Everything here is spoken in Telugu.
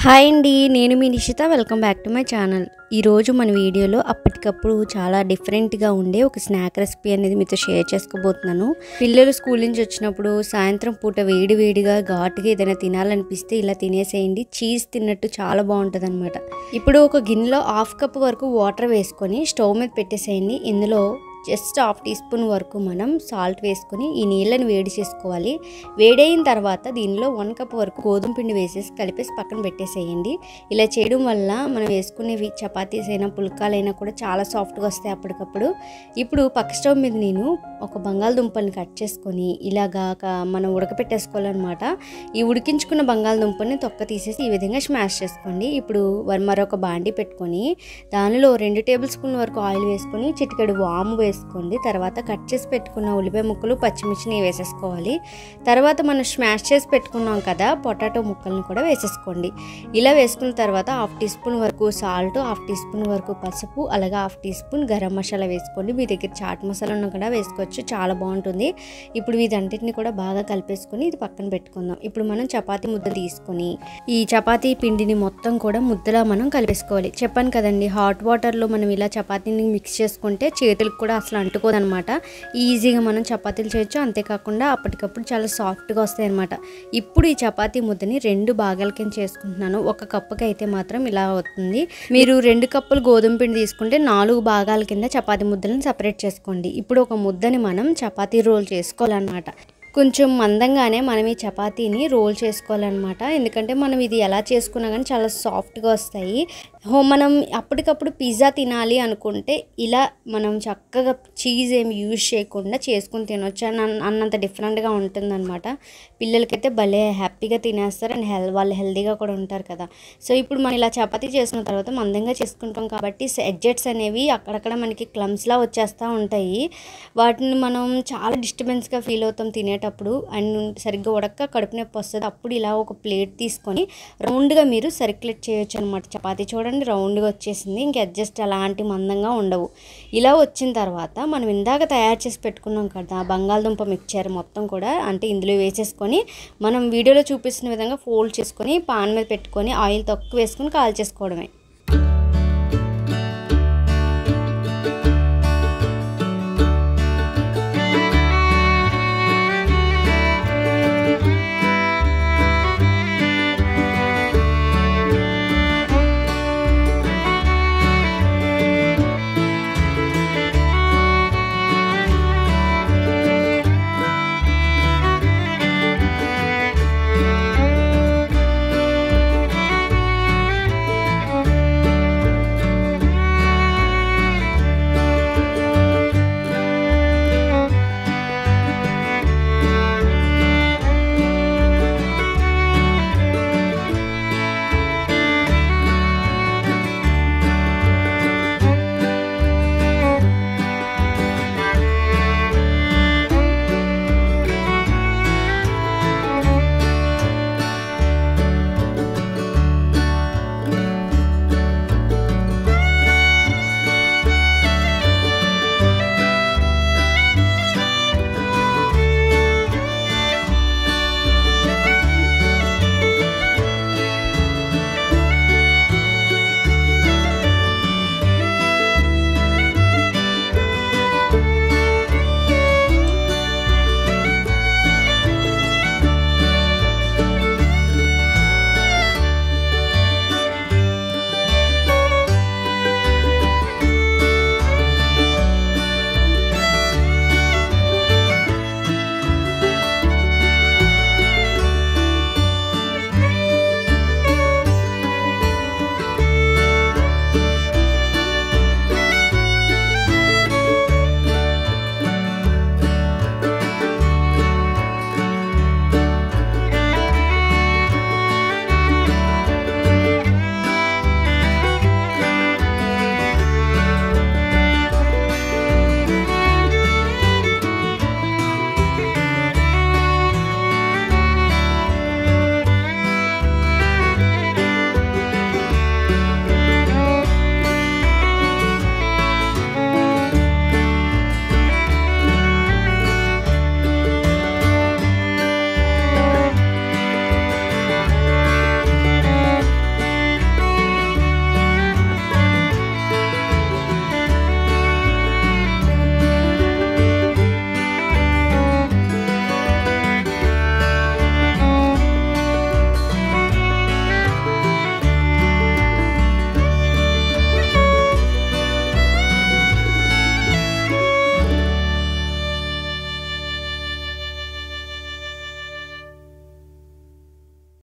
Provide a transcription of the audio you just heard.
హాయ్ అండి, నేను మీ Nishitha. Welcome back to my channel. ఈరోజు మన వీడియోలో అప్పటికప్పుడు చాలా డిఫరెంట్గా ఉండే ఒక స్నాక్ రెసిపీ అనేది మీతో షేర్ చేసుకోబోతున్నాను. పిల్లలు స్కూల్ నుంచి వచ్చినప్పుడు సాయంత్రం పూట వేడిగా ఘాటుగా ఏదైనా తినాలనిపిస్తే ఇలా తినేసేయండి. చీజ్ తిన్నట్టు చాలా బాగుంటుంది అనమాట. ఇప్పుడు ఒక గిన్నెలో 1/2 కప్ వరకు వాటర్ వేసుకొని స్టవ్ మీద పెట్టేసేయండి. ఇందులో జస్ట్ 1/2 టీ స్పూన్ వరకు మనం సాల్ట్ వేసుకొని ఈ నీళ్ళని వేడి చేసుకోవాలి. వేడైన తర్వాత దీనిలో 1 కప్ వరకు గోధుమ పిండి వేసేసి కలిపేసి పక్కన పెట్టేసేయండి. ఇలా చేయడం వల్ల మనం వేసుకునేవి చపాతీస్ అయినా పుల్కాలైనా కూడా చాలా సాఫ్ట్గా వస్తాయి అప్పటికప్పుడు. ఇప్పుడు పక్క స్టవ్ మీద నేను ఒక బంగాళదుంపల్ని కట్ చేసుకొని ఇలాగా మనం ఉడకపెట్టేసుకోవాలన్నమాట. ఈ ఉడికించుకున్న బంగాళదుంపల్ని తొక్క తీసేసి ఈ విధంగా స్మాష్ చేసుకోండి. ఇప్పుడు మరొక బాండి పెట్టుకొని దానిలో 2 టేబుల్ స్పూన్ల వరకు ఆయిల్ వేసుకొని చిటికెడు వాము వేసుకోండి. తర్వాత కట్ చేసి పెట్టుకున్న ఉల్లిపాయ ముక్కలు పచ్చిమిర్చిని వేసేసుకోవాలి. తర్వాత మనం స్మాష్ చేసి పెట్టుకున్నాం కదా పొటాటో ముక్కల్ని కూడా వేసేసుకోండి. ఇలా వేసుకున్న తర్వాత 1/2 టీ స్పూన్ వరకు సాల్ట్, 1/2 టీ స్పూన్ వరకు పసుపు, అలాగే 1/2 టీ స్పూన్ గరం మసాలా వేసుకోండి. మీ దగ్గర చాట్ మసాలా ఉన్న కూడా వేసుకోవచ్చు, చాలా బాగుంటుంది. ఇప్పుడు వీటన్నిటిని కూడా బాగా కలిపేసుకొని ఇది పక్కన పెట్టుకుందాం. ఇప్పుడు మనం చపాతీ ముద్ద తీసుకొని ఈ చపాతీ పిండిని మొత్తం కూడా ముద్దలా మనం కలిపేసుకోవాలి. చెప్పాను కదండి, హాట్ వాటర్లో మనం ఇలా చపాతీని మిక్స్ చేసుకుంటే చేతులకు కూడా అసలు అంటుకోదనమాట. ఈజీగా మనం చపాతీలు చేయొచ్చు. అంతేకాకుండా అప్పటికప్పుడు చాలా సాఫ్ట్గా వస్తాయి అనమాట. ఇప్పుడు ఈ చపాతీ ముద్దని 2 భాగాల కింద చేసుకుంటున్నాను. 1 కప్పుకి అయితే మాత్రం ఇలా అవుతుంది. మీరు 2 కప్పులు గోధుమ పిండి తీసుకుంటే 4 భాగాల కింద చపాతీ ముద్దలను సపరేట్ చేసుకోండి. ఇప్పుడు ఒక ముద్దని మనం చపాతీ రోల్ చేసుకోవాలన్నమాట. కొంచెం మందంగానే మనం ఈ చపాతీని రోల్ చేసుకోవాలన్నమాట. ఎందుకంటే మనం ఇది ఎలా చేసుకున్నా కానీ చాలా సాఫ్ట్గా వస్తాయి. మనం అప్పటికప్పుడు పిజ్జా తినాలి అనుకుంటే ఇలా మనం చక్కగా చీజ్ ఏమి యూజ్ చేయకుండా చేసుకుని తినొచ్చు అన్నంత డిఫరెంట్గా ఉంటుందన్నమాట. పిల్లలకైతే భలే హ్యాపీగా తినేస్తారు అండ్ వాళ్ళు హెల్తీగా కూడా ఉంటారు కదా. సో ఇప్పుడు మనం ఇలా చపాతీ చేసుకున్న తర్వాత మందంగా చేసుకుంటాం కాబట్టి ఎడ్జెట్స్ అనేవి అక్కడక్కడ మనకి క్లమ్స్లా వచ్చేస్తూ ఉంటాయి. వాటిని మనం చాలా డిస్టర్బెన్స్గా ఫీల్ అవుతాం తినేటప్పుడు. అండ్ సరిగ్గా ఉడక్క కడుపు నొప్పి వస్తుంది. అప్పుడు ఇలా ఒక ప్లేట్ తీసుకొని రౌండ్గా మీరు సర్క్యులేట్ చేయొచ్చు అనమాట. చపాతీ చూడండి రౌండ్గా వచ్చేసింది. ఇంక అడ్జస్ట్ అలాంటి మందంగా ఉండవు. ఇలా వచ్చిన తర్వాత మనం ఇందాక తయారు చేసి పెట్టుకున్నాం కదా బంగాళదుంప మిక్చర్ మొత్తం కూడా అంటే ఇందులో వేసేసుకొని మనం వీడియోలో చూపిస్తున్న విధంగా ఫోల్డ్ చేసుకొని పాన్ మీద పెట్టుకొని ఆయిల్ తక్కువ వేసుకొని కాల్ చేసుకోవడమే.